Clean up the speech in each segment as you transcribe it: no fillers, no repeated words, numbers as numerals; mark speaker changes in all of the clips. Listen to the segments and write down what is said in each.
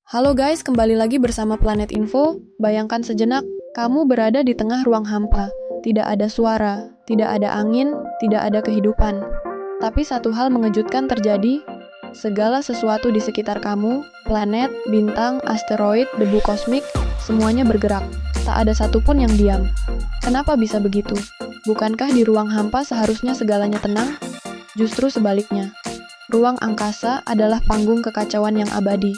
Speaker 1: Halo guys, kembali lagi bersama Planet Info. Bayangkan sejenak, kamu berada di tengah ruang hampa. Tidak ada suara, tidak ada angin, tidak ada kehidupan. Tapi satu hal mengejutkan terjadi. Segala sesuatu di sekitar kamu, planet, bintang, asteroid, debu kosmik, semuanya bergerak. Tak ada satupun yang diam. Kenapa bisa begitu? Bukankah di ruang hampa seharusnya segalanya tenang? Justru sebaliknya. Ruang angkasa adalah panggung kekacauan yang abadi.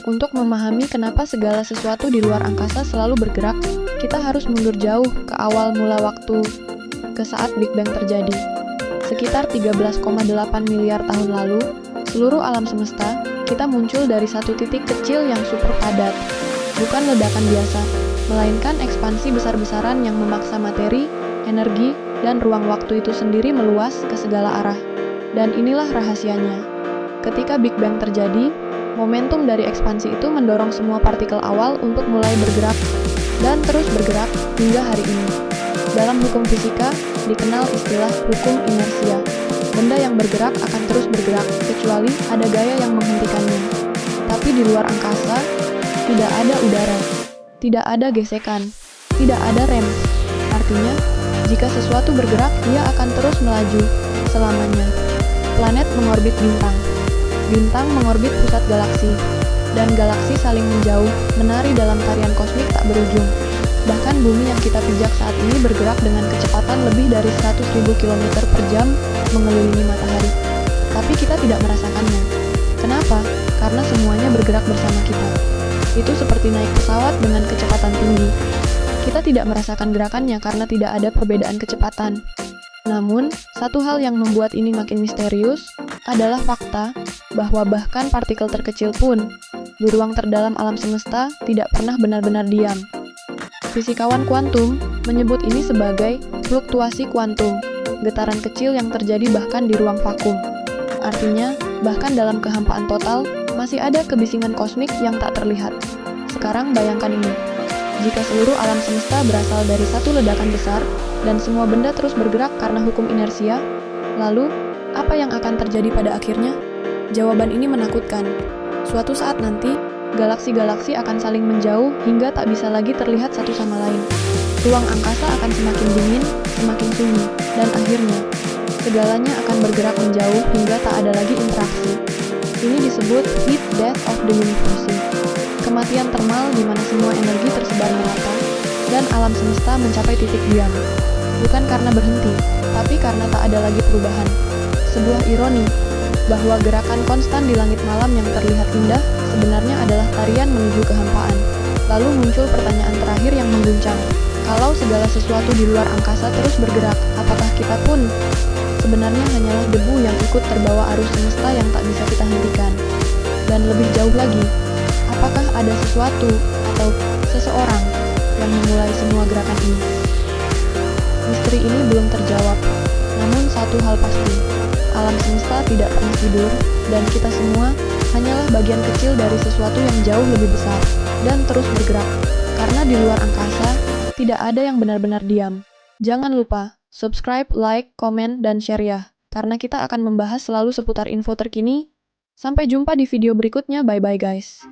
Speaker 1: Untuk memahami kenapa segala sesuatu di luar angkasa selalu bergerak, kita harus mundur jauh ke awal mula waktu, ke saat Big Bang terjadi. Sekitar 13,8 miliar tahun lalu, seluruh alam semesta, kita muncul dari satu titik kecil yang super padat. Bukan ledakan biasa, melainkan ekspansi besar-besaran yang memaksa materi, energi, dan ruang waktu itu sendiri meluas ke segala arah. Dan inilah rahasianya. Ketika Big Bang terjadi, momentum dari ekspansi itu mendorong semua partikel awal untuk mulai bergerak dan terus bergerak hingga hari ini. Dalam hukum fisika, dikenal istilah hukum inersia. Benda yang bergerak akan terus bergerak, kecuali ada gaya yang menghentikannya. Tapi di luar angkasa, tidak ada udara, tidak ada gesekan, tidak ada rem. Artinya, jika sesuatu bergerak, ia akan terus melaju selamanya. Planet mengorbit bintang. Bintang mengorbit pusat galaksi, dan galaksi saling menjauh, menari dalam tarian kosmik tak berujung. Bahkan bumi yang kita pijak saat ini bergerak dengan kecepatan lebih dari 100.000 km per jam mengelilingi matahari. Tapi kita tidak merasakannya. Kenapa? Karena semuanya bergerak bersama kita. Itu seperti naik pesawat dengan kecepatan tinggi. Kita tidak merasakan gerakannya karena tidak ada perbedaan kecepatan. Namun, satu hal yang membuat ini makin misterius adalah fakta bahwa bahkan partikel terkecil pun di ruang terdalam alam semesta tidak pernah benar-benar diam. Fisikawan kuantum menyebut ini sebagai fluktuasi kuantum, getaran kecil yang terjadi bahkan di ruang vakum. Artinya, bahkan dalam kehampaan total, masih ada kebisingan kosmik yang tak terlihat. Sekarang bayangkan ini. Jika seluruh alam semesta berasal dari satu ledakan besar, dan semua benda terus bergerak karena hukum inersia, lalu, apa yang akan terjadi pada akhirnya? Jawaban ini menakutkan. Suatu saat nanti, galaksi-galaksi akan saling menjauh hingga tak bisa lagi terlihat satu sama lain. Ruang angkasa akan semakin dingin, semakin sunyi, dan akhirnya, segalanya akan bergerak menjauh hingga tak ada lagi interaksi. Ini disebut heat death of the universe. Kematian termal di mana semua energi tersebar merata, dan alam semesta mencapai titik diam. Bukan karena berhenti, tapi karena tak ada lagi perubahan. Sebuah ironi, bahwa gerakan konstan di langit malam yang terlihat indah sebenarnya adalah tarian menuju kehampaan. Lalu muncul pertanyaan terakhir yang mengguncang. Kalau segala sesuatu di luar angkasa terus bergerak, apakah kita pun sebenarnya hanyalah debu yang ikut terbawa arus semesta yang tak bisa kita hentikan? Dan lebih jauh lagi, apakah ada sesuatu atau seseorang yang memulai semua gerakan ini? Misteri ini belum terjawab, namun satu hal pasti, alam semesta tidak pernah tidur, dan kita semua hanyalah bagian kecil dari sesuatu yang jauh lebih besar, dan terus bergerak. Karena di luar angkasa, tidak ada yang benar-benar diam. Jangan lupa, subscribe, like, komen, dan share ya, karena kita akan membahas selalu seputar info terkini. Sampai jumpa di video berikutnya, bye-bye guys.